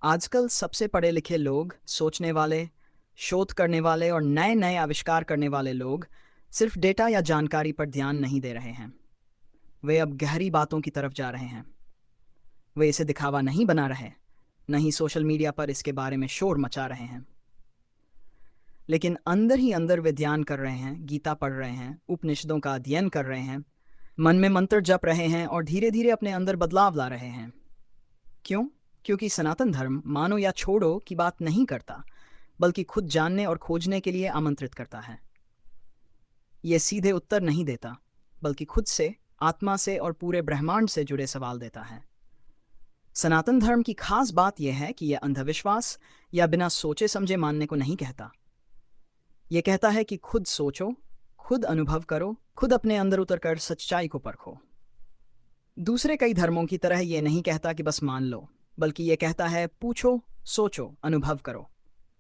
आजकल सबसे पढ़े लिखे लोग, सोचने वाले, शोध करने वाले और नए नए आविष्कार करने वाले लोग सिर्फ डेटा या जानकारी पर ध्यान नहीं दे रहे हैं। वे अब गहरी बातों की तरफ जा रहे हैं। वे इसे दिखावा नहीं बना रहे, न ही सोशल मीडिया पर इसके बारे में शोर मचा रहे हैं। लेकिन अंदर ही अंदर वे ध्यान कर रहे हैं, गीता पढ़ रहे हैं, उपनिषदों का अध्ययन कर रहे हैं, मन में मंत्र जप रहे हैं और धीरे धीरे अपने अंदर बदलाव ला रहे हैं। क्यों? क्योंकि सनातन धर्म मानो या छोड़ो की बात नहीं करता, बल्कि खुद जानने और खोजने के लिए आमंत्रित करता है। यह सीधे उत्तर नहीं देता, बल्कि खुद से, आत्मा से और पूरे ब्रह्मांड से जुड़े सवाल देता है। सनातन धर्म की खास बात यह है कि यह अंधविश्वास या बिना सोचे समझे मानने को नहीं कहता। यह कहता है कि खुद सोचो, खुद अनुभव करो, खुद अपने अंदर उतरकर सच्चाई को परखो। दूसरे कई धर्मों की तरह यह नहीं कहता कि बस मान लो, बल्कि यह कहता है पूछो, सोचो, अनुभव करो।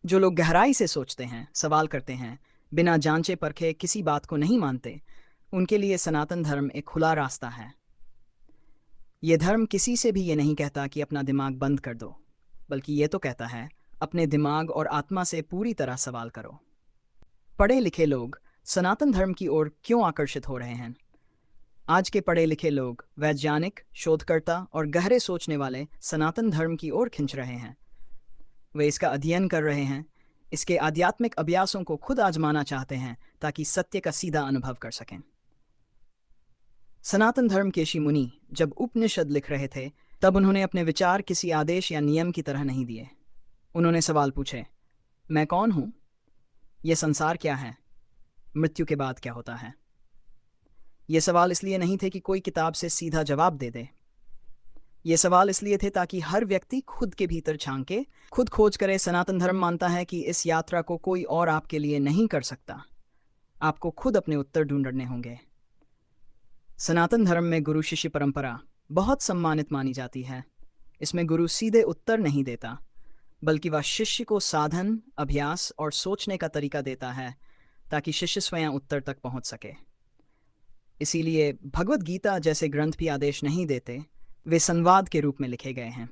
जो लोग गहराई से सोचते हैं, सवाल करते हैं, बिना जांचे परखे किसी बात को नहीं मानते, उनके लिए सनातन धर्म एक खुला रास्ता है। यह धर्म किसी से भी ये नहीं कहता कि अपना दिमाग बंद कर दो, बल्कि यह तो कहता है अपने दिमाग और आत्मा से पूरी तरह सवाल करो। पढ़े लिखे लोग सनातन धर्म की ओर क्यों आकर्षित हो रहे हैं? आज के पढ़े लिखे लोग, वैज्ञानिक, शोधकर्ता और गहरे सोचने वाले सनातन धर्म की ओर खिंच रहे हैं। वे इसका अध्ययन कर रहे हैं, इसके आध्यात्मिक अभ्यासों को खुद आजमाना चाहते हैं ताकि सत्य का सीधा अनुभव कर सकें। सनातन धर्म के ऋषि मुनि जब उपनिषद लिख रहे थे, तब उन्होंने अपने विचार किसी आदेश या नियम की तरह नहीं दिए। उन्होंने सवाल पूछे, मैं कौन हूं? यह संसार क्या है? मृत्यु के बाद क्या होता है? ये सवाल इसलिए नहीं थे कि कोई किताब से सीधा जवाब दे दे। ये सवाल इसलिए थे ताकि हर व्यक्ति खुद के भीतर झांके, खुद खोज करे। सनातन धर्म मानता है कि इस यात्रा को कोई और आपके लिए नहीं कर सकता। आपको खुद अपने उत्तर ढूंढने होंगे। सनातन धर्म में गुरु शिष्य परंपरा बहुत सम्मानित मानी जाती है। इसमें गुरु सीधे उत्तर नहीं देता, बल्कि वह शिष्य को साधन, अभ्यास और सोचने का तरीका देता है ताकि शिष्य स्वयं उत्तर तक पहुंच सके। इसीलिए भगवत गीता जैसे ग्रंथ भी आदेश नहीं देते, वे संवाद के रूप में लिखे गए हैं।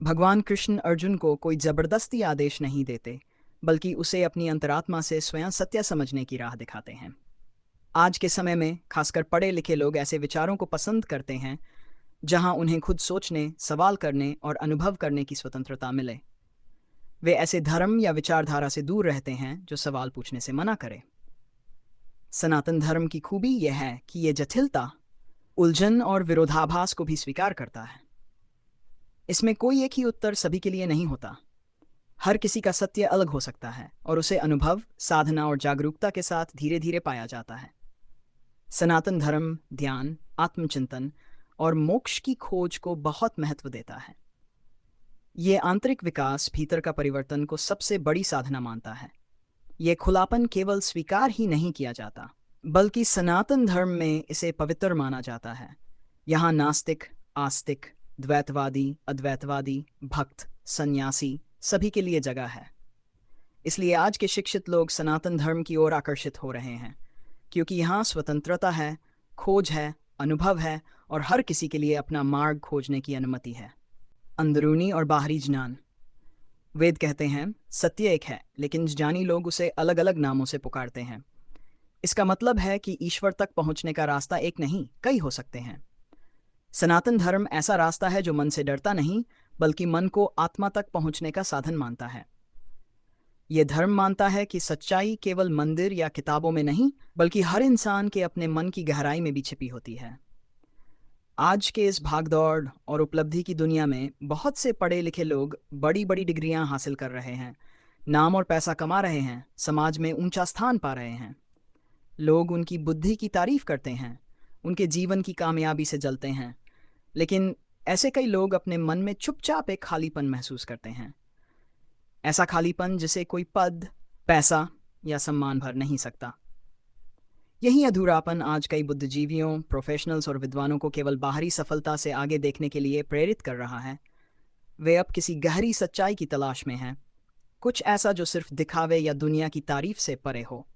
भगवान कृष्ण अर्जुन को कोई जबरदस्ती आदेश नहीं देते, बल्कि उसे अपनी अंतरात्मा से स्वयं सत्य समझने की राह दिखाते हैं। आज के समय में खासकर पढ़े लिखे लोग ऐसे विचारों को पसंद करते हैं जहां उन्हें खुद सोचने, सवाल करने और अनुभव करने की स्वतंत्रता मिले। वे ऐसे धर्म या विचारधारा से दूर रहते हैं जो सवाल पूछने से मना करे। सनातन धर्म की खूबी यह है कि यह जटिलता, उलझन और विरोधाभास को भी स्वीकार करता है। इसमें कोई एक ही उत्तर सभी के लिए नहीं होता। हर किसी का सत्य अलग हो सकता है और उसे अनुभव, साधना और जागरूकता के साथ धीरे धीरे पाया जाता है। सनातन धर्म ध्यान, आत्मचिंतन और मोक्ष की खोज को बहुत महत्व देता है। ये आंतरिक विकास, भीतर का परिवर्तन को सबसे बड़ी साधना मानता है। यह खुलापन केवल स्वीकार ही नहीं किया जाता, बल्कि सनातन धर्म में इसे पवित्र माना जाता है। यहाँ नास्तिक, आस्तिक, द्वैतवादी, अद्वैतवादी, भक्त, सन्यासी सभी के लिए जगह है। इसलिए आज के शिक्षित लोग सनातन धर्म की ओर आकर्षित हो रहे हैं, क्योंकि यहाँ स्वतंत्रता है, खोज है, अनुभव है और हर किसी के लिए अपना मार्ग खोजने की अनुमति है। अंदरूनी और बाहरी ज्ञान। वेद कहते हैं सत्य एक है, लेकिन ज्ञानी लोग उसे अलग अलग नामों से पुकारते हैं। इसका मतलब है कि ईश्वर तक पहुंचने का रास्ता एक नहीं, कई हो सकते हैं। सनातन धर्म ऐसा रास्ता है जो मन से डरता नहीं, बल्कि मन को आत्मा तक पहुंचने का साधन मानता है। यह धर्म मानता है कि सच्चाई केवल मंदिर या किताबों में नहीं, बल्कि हर इंसान के अपने मन की गहराई में भी छिपी होती है। आज के इस भागदौड़ और उपलब्धि की दुनिया में बहुत से पढ़े लिखे लोग बड़ी बड़ी डिग्रियां हासिल कर रहे हैं, नाम और पैसा कमा रहे हैं, समाज में ऊंचा स्थान पा रहे हैं। लोग उनकी बुद्धि की तारीफ करते हैं, उनके जीवन की कामयाबी से जलते हैं। लेकिन ऐसे कई लोग अपने मन में चुपचाप एक खालीपन महसूस करते हैं। ऐसा खालीपन जिसे कोई पद, पैसा या सम्मान भर नहीं सकता। यही अधूरापन आज कई बुद्धिजीवियों, प्रोफेशनल्स और विद्वानों को केवल बाहरी सफलता से आगे देखने के लिए प्रेरित कर रहा है। वे अब किसी गहरी सच्चाई की तलाश में हैं, कुछ ऐसा जो सिर्फ दिखावे या दुनिया की तारीफ से परे हो।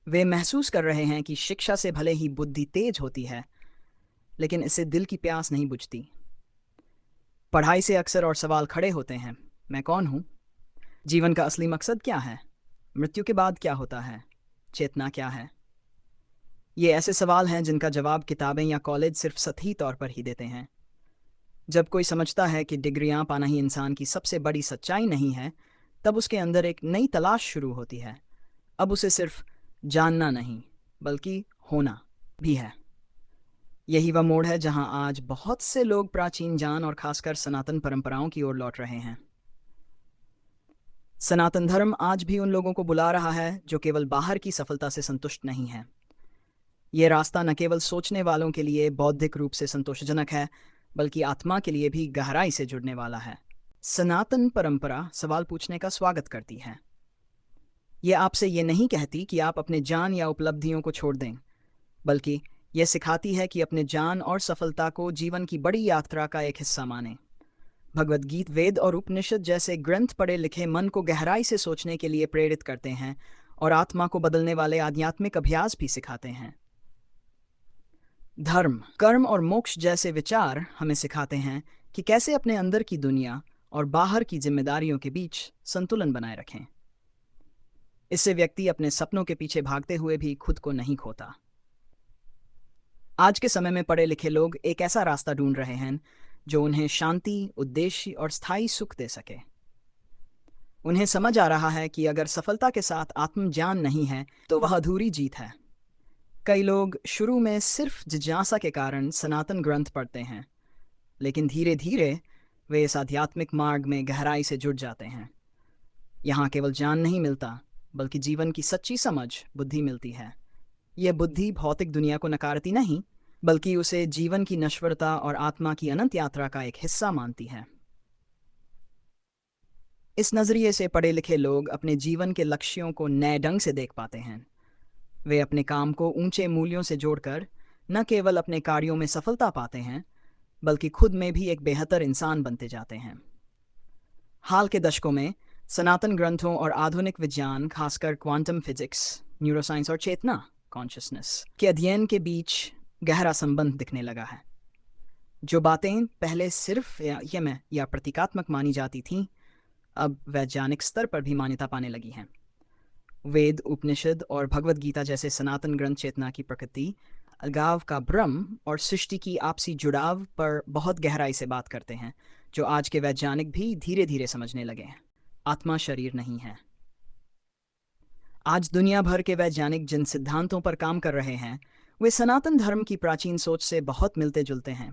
वे महसूस कर रहे हैं कि शिक्षा से भले ही बुद्धि तेज होती है, लेकिन इससे दिल की प्यास नहीं बुझती। पढ़ाई से अक्सर और सवाल खड़े होते हैं, मैं कौन हूँ? जीवन का असली मकसद क्या है? मृत्यु के बाद क्या होता है? चेतना क्या है? ये ऐसे सवाल हैं जिनका जवाब किताबें या कॉलेज सिर्फ सतही तौर पर ही देते हैं। जब कोई समझता है कि डिग्रियां पाना ही इंसान की सबसे बड़ी सच्चाई नहीं है, तब उसके अंदर एक नई तलाश शुरू होती है। अब उसे सिर्फ जानना नहीं, बल्कि होना भी है। यही वह मोड़ है जहां आज बहुत से लोग प्राचीन ज्ञान और खासकर सनातन परंपराओं की ओर लौट रहे हैं। सनातन धर्म आज भी उन लोगों को बुला रहा है जो केवल बाहर की सफलता से संतुष्ट नहीं है। ये रास्ता न केवल सोचने वालों के लिए बौद्धिक रूप से संतोषजनक है, बल्कि आत्मा के लिए भी गहराई से जुड़ने वाला है। सनातन परंपरा सवाल पूछने का स्वागत करती है। ये आपसे ये नहीं कहती कि आप अपने ज्ञान या उपलब्धियों को छोड़ दें, बल्कि यह सिखाती है कि अपने ज्ञान और सफलता को जीवन की बड़ी यात्रा का एक हिस्सा मानें। भगवद गीता, वेद और उपनिषद जैसे ग्रंथ पढ़े लिखे मन को गहराई से सोचने के लिए प्रेरित करते हैं और आत्मा को बदलने वाले आध्यात्मिक अभ्यास भी सिखाते हैं। धर्म, कर्म और मोक्ष जैसे विचार हमें सिखाते हैं कि कैसे अपने अंदर की दुनिया और बाहर की जिम्मेदारियों के बीच संतुलन बनाए रखें। इससे व्यक्ति अपने सपनों के पीछे भागते हुए भी खुद को नहीं खोता। आज के समय में पढ़े लिखे लोग एक ऐसा रास्ता ढूंढ रहे हैं जो उन्हें शांति, उद्देश्य और स्थायी सुख दे सके। उन्हें समझ आ रहा है कि अगर सफलता के साथ आत्मज्ञान नहीं है तो वह अधूरी जीत है। कई लोग शुरू में सिर्फ जिज्ञासा के कारण सनातन ग्रंथ पढ़ते हैं, लेकिन धीरे धीरे वे इस आध्यात्मिक मार्ग में गहराई से जुड़ जाते हैं। यहाँ केवल ज्ञान नहीं मिलता, बल्कि जीवन की सच्ची समझ, बुद्धि मिलती है। यह बुद्धि भौतिक दुनिया को नकारती नहीं, बल्कि उसे जीवन की नश्वरता और आत्मा की अनंत यात्रा का एक हिस्सा मानती है। इस नजरिए से पढ़े लिखे लोग अपने जीवन के लक्ष्यों को नए ढंग से देख पाते हैं। वे अपने काम को ऊंचे मूल्यों से जोड़कर न केवल अपने कार्यों में सफलता पाते हैं, बल्कि खुद में भी एक बेहतर इंसान बनते जाते हैं। हाल के दशकों में सनातन ग्रंथों और आधुनिक विज्ञान, खासकर क्वांटम फिजिक्स, न्यूरोसाइंस और चेतना, कॉन्शियसनेस के अध्ययन के बीच गहरा संबंध दिखने लगा है। जो बातें पहले सिर्फ या प्रतीकात्मक मानी जाती थीं, अब वैज्ञानिक स्तर पर भी मान्यता पाने लगी हैं। वेद, उपनिषद और भगवद गीता जैसे सनातन ग्रंथ चेतना की प्रकृति, अलगाव का भ्रम और सृष्टि की आपसी जुड़ाव पर बहुत गहराई से बात करते हैं, जो आज के वैज्ञानिक भी धीरे धीरे समझने लगे हैं। आत्मा शरीर नहीं है। आज दुनिया भर के वैज्ञानिक जिन सिद्धांतों पर काम कर रहे हैं, वे सनातन धर्म की प्राचीन सोच से बहुत मिलते जुलते हैं।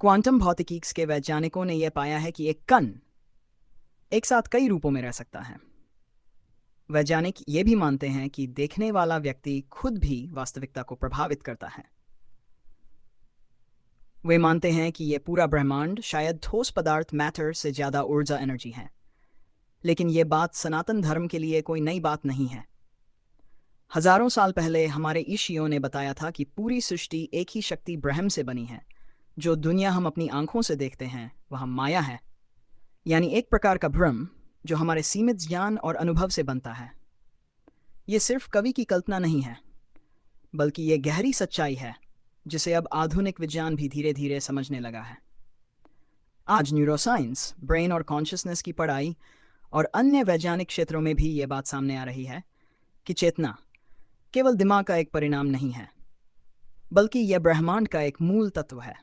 क्वांटम भौतिकी के वैज्ञानिकों ने यह पाया है कि एक कण एक साथ कई रूपों में रह सकता है। वैज्ञानिक ये भी मानते हैं कि देखने वाला व्यक्ति खुद भी वास्तविकता को प्रभावित करता है। वे मानते हैं कि यह पूरा ब्रह्मांड शायद ठोस पदार्थ मैटर से ज्यादा ऊर्जा एनर्जी है। लेकिन यह बात सनातन धर्म के लिए कोई नई बात नहीं है। हजारों साल पहले हमारे ऋषियों ने बताया था कि पूरी सृष्टि एक ही शक्ति ब्रह्म से बनी है। जो दुनिया हम अपनी आंखों से देखते हैं वह माया है, यानी एक प्रकार का भ्रम जो हमारे सीमित ज्ञान और अनुभव से बनता है। यह सिर्फ कवि की कल्पना नहीं है, बल्कि यह गहरी सच्चाई है जिसे अब आधुनिक विज्ञान भी धीरे धीरे समझने लगा है। आज न्यूरोसाइंस, ब्रेन और कॉन्शियसनेस की पढ़ाई और अन्य वैज्ञानिक क्षेत्रों में भी यह बात सामने आ रही है कि चेतना केवल दिमाग का एक परिणाम नहीं है, बल्कि यह ब्रह्मांड का एक मूल तत्व है।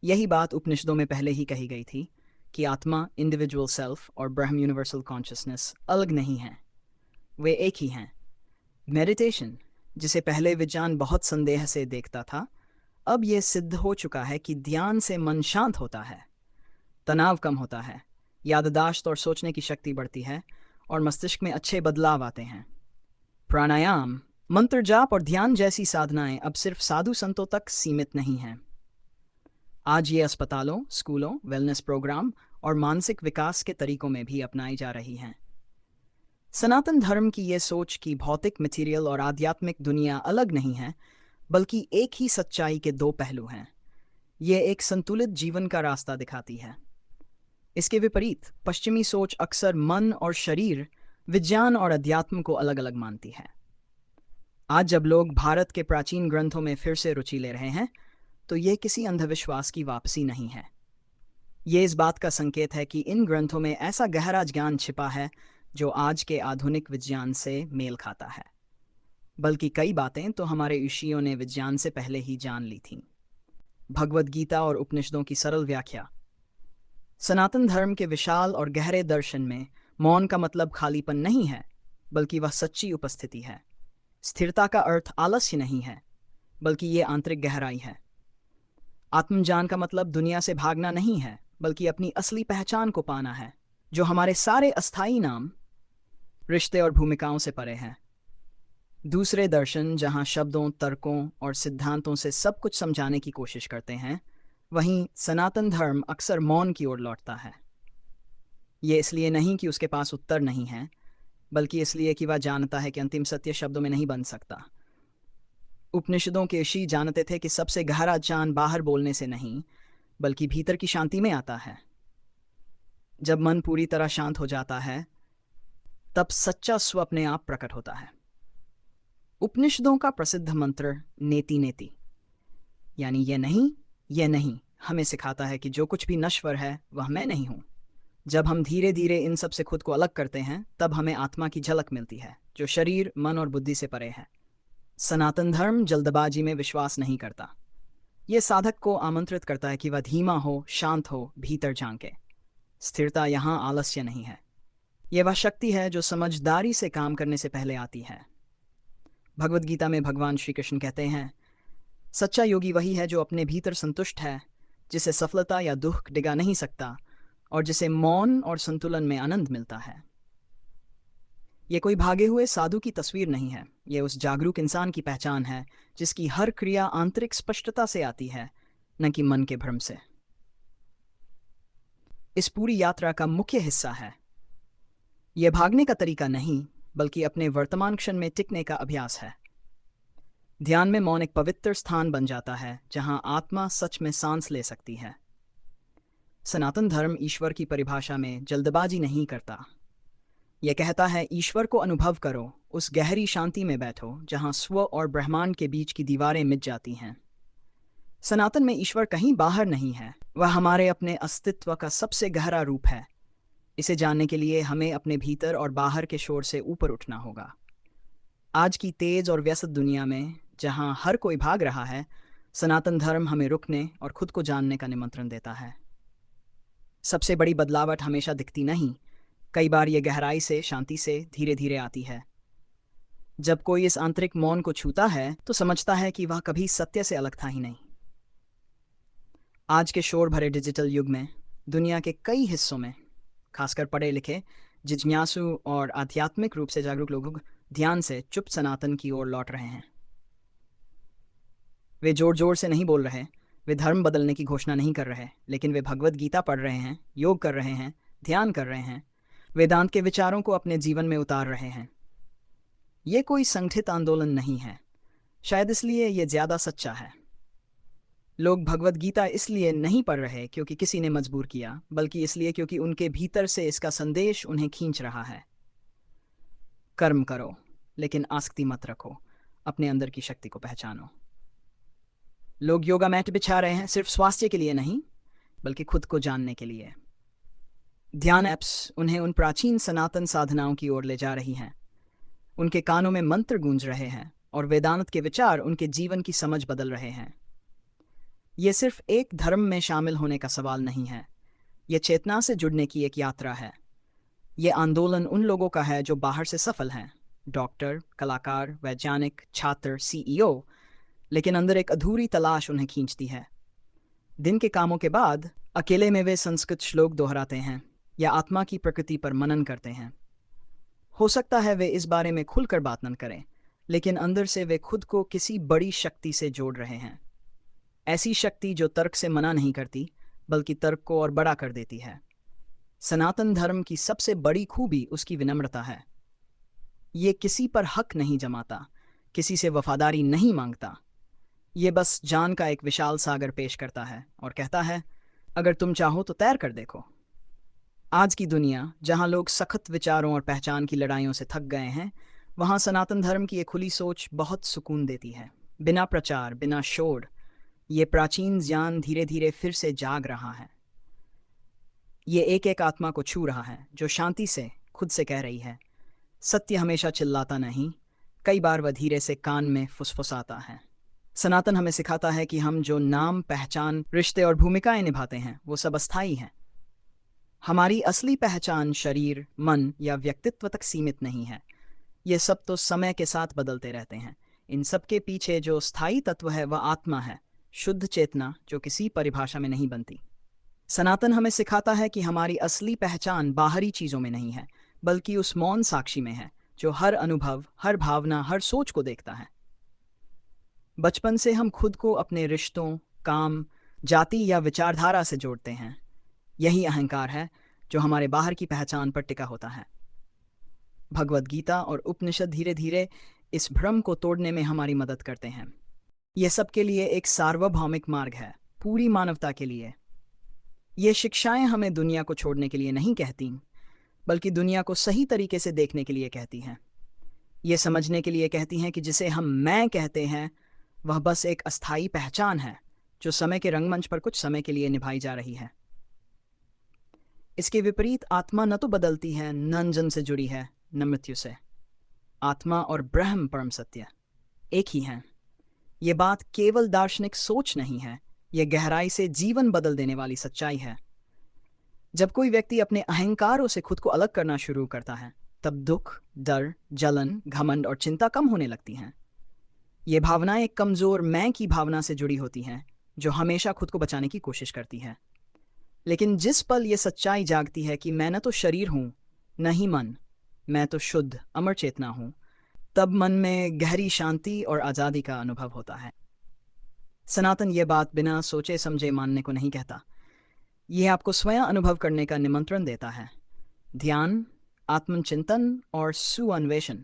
यही बात उपनिषदों में पहले ही कही गई थी कि आत्मा, इंडिविजुअल सेल्फ और ब्रह्म, यूनिवर्सल कॉन्शियसनेस अलग नहीं हैं, वे एक ही हैं। मेडिटेशन, जिसे पहले विज्ञान बहुत संदेह से देखता था, अब यह सिद्ध हो चुका है कि ध्यान से मन शांत होता है, तनाव कम होता है, याददाश्त और सोचने की शक्ति बढ़ती है और मस्तिष्क में अच्छे बदलाव आते हैं। प्राणायाम, मंत्र जाप और ध्यान जैसी साधनाएं अब सिर्फ साधु संतों तक सीमित नहीं हैं। आज ये अस्पतालों, स्कूलों, वेलनेस प्रोग्राम और मानसिक विकास के तरीकों में भी अपनाई जा रही हैं। सनातन धर्म की ये सोच कि भौतिक, मटेरियल और आध्यात्मिक दुनिया अलग नहीं है, बल्कि एक ही सच्चाई के दो पहलू हैं, ये एक संतुलित जीवन का रास्ता दिखाती है। इसके विपरीत पश्चिमी सोच अक्सर मन और शरीर, विज्ञान और अध्यात्म को अलग अलग मानती है। आज जब लोग भारत के प्राचीन ग्रंथों में फिर से रुचि ले रहे हैं, तो यह किसी अंधविश्वास की वापसी नहीं है। ये इस बात का संकेत है कि इन ग्रंथों में ऐसा गहरा ज्ञान छिपा है जो आज के आधुनिक विज्ञान से मेल खाता है। बल्कि कई बातें तो हमारे ऋषियों ने विज्ञान से पहले ही जान ली थीं। भगवद गीता और उपनिषदों की सरल व्याख्या। सनातन धर्म के विशाल और गहरे दर्शन में मौन का मतलब खालीपन नहीं है, बल्कि वह सच्ची उपस्थिति है। स्थिरता का अर्थ आलस्य नहीं है, बल्कि ये आंतरिक गहराई है। आत्मज्ञान का मतलब दुनिया से भागना नहीं है, बल्कि अपनी असली पहचान को पाना है, जो हमारे सारे अस्थायी नाम, रिश्ते और भूमिकाओं से परे हैं। दूसरे दर्शन जहाँ शब्दों, तर्कों और सिद्धांतों से सब कुछ समझाने की कोशिश करते हैं, वहीं सनातन धर्म अक्सर मौन की ओर लौटता है। ये इसलिए नहीं कि उसके पास उत्तर नहीं है, बल्कि इसलिए कि वह जानता है कि अंतिम सत्य शब्दों में नहीं बन सकता। उपनिषदों के ऋषि जानते थे कि सबसे गहरा ज्ञान बाहर बोलने से नहीं, बल्कि भीतर की शांति में आता है। जब मन पूरी तरह शांत हो जाता है, तब सच्चा स्व अपने आप प्रकट होता है। उपनिषदों का प्रसिद्ध मंत्र नेति नेति, यानी ये नहीं, हमें सिखाता है कि जो कुछ भी नश्वर है वह मैं नहीं हूं। जब हम धीरे धीरे इन सब से खुद को अलग करते हैं, तब हमें आत्मा की झलक मिलती है, जो शरीर, मन और बुद्धि से परे है। सनातन धर्म जल्दबाजी में विश्वास नहीं करता। यह साधक को आमंत्रित करता है कि वह धीमा हो, शांत हो, भीतर झांके। स्थिरता यहाँ आलस्य नहीं है, यह वह शक्ति है जो समझदारी से काम करने से पहले आती है। भगवद गीता में भगवान श्री कृष्ण कहते हैं, सच्चा योगी वही है जो अपने भीतर संतुष्ट है, जिसे सफलता या दुख डिगा नहीं सकता, और जिसे मौन और संतुलन में आनंद मिलता है। यह कोई भागे हुए साधु की तस्वीर नहीं है, यह उस जागरूक इंसान की पहचान है जिसकी हर क्रिया आंतरिक स्पष्टता से आती है, न कि मन के भ्रम से। इस पूरी यात्रा का मुख्य हिस्सा है, यह भागने का तरीका नहीं, बल्कि अपने वर्तमान क्षण में टिकने का अभ्यास है। ध्यान में मौन एक पवित्र स्थान बन जाता है, जहां आत्मा सच में सांस ले सकती है। सनातन धर्म ईश्वर की परिभाषा में जल्दबाजी नहीं करता। यह कहता है, ईश्वर को अनुभव करो, उस गहरी शांति में बैठो जहां स्व और ब्रह्मांड के बीच की दीवारें मिट जाती हैं। सनातन में ईश्वर कहीं बाहर नहीं है, वह हमारे अपने अस्तित्व का सबसे गहरा रूप है। इसे जानने के लिए हमें अपने भीतर और बाहर के शोर से ऊपर उठना होगा। आज की तेज और व्यस्त दुनिया में, जहां हर कोई भाग रहा है, सनातन धर्म हमें रुकने और खुद को जानने का निमंत्रण देता है। सबसे बड़ी बदलावट हमेशा दिखती नहीं, कई बार यह गहराई से, शांति से धीरे धीरे आती है। जब कोई इस आंतरिक मौन को छूता है, तो समझता है कि वह कभी सत्य से अलग था ही नहीं। आज के शोर भरे डिजिटल युग में दुनिया के कई हिस्सों में, खासकर पढ़े लिखे, जिज्ञासु और आध्यात्मिक रूप से जागरूक लोग ध्यान से चुप सनातन की ओर लौट रहे हैं। वे जोर जोर से नहीं बोल रहे, वे धर्म बदलने की घोषणा नहीं कर रहे, लेकिन वे भगवद गीता पढ़ रहे हैं, योग कर रहे हैं, ध्यान कर रहे हैं, वेदांत के विचारों को अपने जीवन में उतार रहे हैं। ये कोई संगठित आंदोलन नहीं है, शायद इसलिए यह ज्यादा सच्चा है। लोग भगवद गीता इसलिए नहीं पढ़ रहे क्योंकि किसी ने मजबूर किया, बल्कि इसलिए क्योंकि उनके भीतर से इसका संदेश उन्हें खींच रहा है। कर्म करो, लेकिन आसक्ति मत रखो, अपने अंदर की शक्ति को पहचानो। लोग योगा मैट बिछा रहे हैं, सिर्फ स्वास्थ्य के लिए नहीं, बल्कि खुद को जानने के लिए। ध्यान ऐप्स उन्हें उन प्राचीन सनातन साधनाओं की ओर ले जा रही हैं। उनके कानों में मंत्र गूंज रहे हैं और वेदांत के विचार उनके जीवन की समझ बदल रहे हैं। यह सिर्फ एक धर्म में शामिल होने का सवाल नहीं है, यह चेतना से जुड़ने की एक यात्रा है। यह आंदोलन उन लोगों का है जो बाहर से सफल हैं, डॉक्टर, कलाकार, वैज्ञानिक, छात्र, सीईओ, लेकिन अंदर एक अधूरी तलाश उन्हें खींचती है। दिन के कामों के बाद अकेले में वे संस्कृत श्लोक दोहराते हैं या आत्मा की प्रकृति पर मनन करते हैं। हो सकता है वे इस बारे में खुलकर बात न करें, लेकिन अंदर से वे खुद को किसी बड़ी शक्ति से जोड़ रहे हैं। ऐसी शक्ति जो तर्क से मना नहीं करती, बल्कि तर्क को और बड़ा कर देती है। सनातन धर्म की सबसे बड़ी खूबी उसकी विनम्रता है। ये किसी पर हक नहीं जमाता, किसी से वफादारी नहीं मांगता। ये बस जान का एक विशाल सागर पेश करता है और कहता है, अगर तुम चाहो तो तैर कर देखो। आज की दुनिया, जहां लोग सख्त विचारों और पहचान की लड़ाइयों से थक गए हैं, वहां सनातन धर्म की एक खुली सोच बहुत सुकून देती है। बिना प्रचार, बिना शोर, ये प्राचीन ज्ञान धीरे धीरे फिर से जाग रहा है। ये एक एक आत्मा को छू रहा है, जो शांति से खुद से कह रही है, सत्य हमेशा चिल्लाता नहीं, कई बार वह धीरे से कान में फुसफुसाता है। सनातन हमें सिखाता है कि हम जो नाम, पहचान, रिश्ते और भूमिकाएं निभाते हैं वो सब अस्थायी हैं। हमारी असली पहचान शरीर, मन या व्यक्तित्व तक सीमित नहीं है। ये सब तो समय के साथ बदलते रहते हैं। इन सब के पीछे जो स्थायी तत्व है वह आत्मा है, शुद्ध चेतना जो किसी परिभाषा में नहीं बनती। सनातन हमें सिखाता है कि हमारी असली पहचान बाहरी चीजों में नहीं है, बल्कि उस मौन साक्षी में है जो हर अनुभव, हर भावना, हर सोच को देखता है। बचपन से हम खुद को अपने रिश्तों, काम, जाति या विचारधारा से जोड़ते हैं। यही अहंकार है जो हमारे बाहर की पहचान पर टिका होता है। भगवद गीता और उपनिषद धीरे धीरे इस भ्रम को तोड़ने में हमारी मदद करते हैं। यह सबके लिए एक सार्वभौमिक मार्ग है, पूरी मानवता के लिए। ये शिक्षाएं हमें दुनिया को छोड़ने के लिए नहीं कहती, बल्कि दुनिया को सही तरीके से देखने के लिए कहती हैं। ये समझने के लिए कहती हैं कि जिसे हम मैं कहते हैं वह बस एक अस्थायी पहचान है जो समय के रंगमंच पर कुछ समय के लिए निभाई जा रही है। इसके विपरीत आत्मा न तो बदलती है, न जन्म से जुड़ी है, न मृत्यु से। आत्मा और ब्रह्म परम सत्य एक ही हैं। ये बात केवल दार्शनिक सोच नहीं है, यह गहराई से जीवन बदल देने वाली सच्चाई है। जब कोई व्यक्ति अपने अहंकारों से खुद को अलग करना शुरू करता है, तब दुख, डर, जलन, घमंड और चिंता कम होने लगती हैं। ये भावनाएं एक कमजोर मैं की भावना से जुड़ी होती हैं, जो हमेशा खुद को बचाने की कोशिश करती है। लेकिन जिस पल ये सच्चाई जागती है कि मैं न तो शरीर हूं, न ही मन, मैं तो शुद्ध अमर चेतना हूं, तब मन में गहरी शांति और आज़ादी का अनुभव होता है। सनातन ये बात बिना सोचे समझे मानने को नहीं कहता। यह आपको स्वयं अनुभव करने का निमंत्रण देता है। ध्यान, आत्मचिंतन और सुअन्वेषण।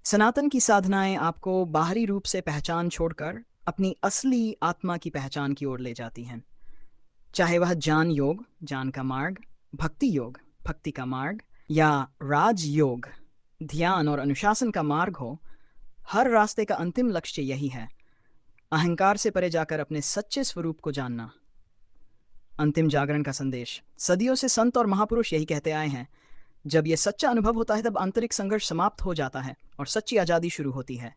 सनातन की साधनाएं आपको बाहरी रूप से पहचान छोड़कर अपनी असली आत्मा की पहचान की ओर ले जाती हैं। चाहे वह ज्ञान योग, ज्ञान का मार्ग, भक्ति योग, भक्ति का मार्ग, या राज योग, ध्यान और अनुशासन का मार्ग हो, हर रास्ते का अंतिम लक्ष्य यही है, अहंकार से परे जाकर अपने सच्चे स्वरूप को जानना। अंतिम जागरण का संदेश। सदियों से संत और महापुरुष यही कहते आए हैं, जब यह सच्चा अनुभव होता है तब आंतरिक संघर्ष समाप्त हो जाता है और सच्ची आज़ादी शुरू होती है।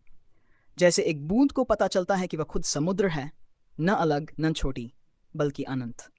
जैसे एक बूंद को पता चलता है कि वह खुद समुद्र है, न अलग, न छोटी, बल्कि अनंत।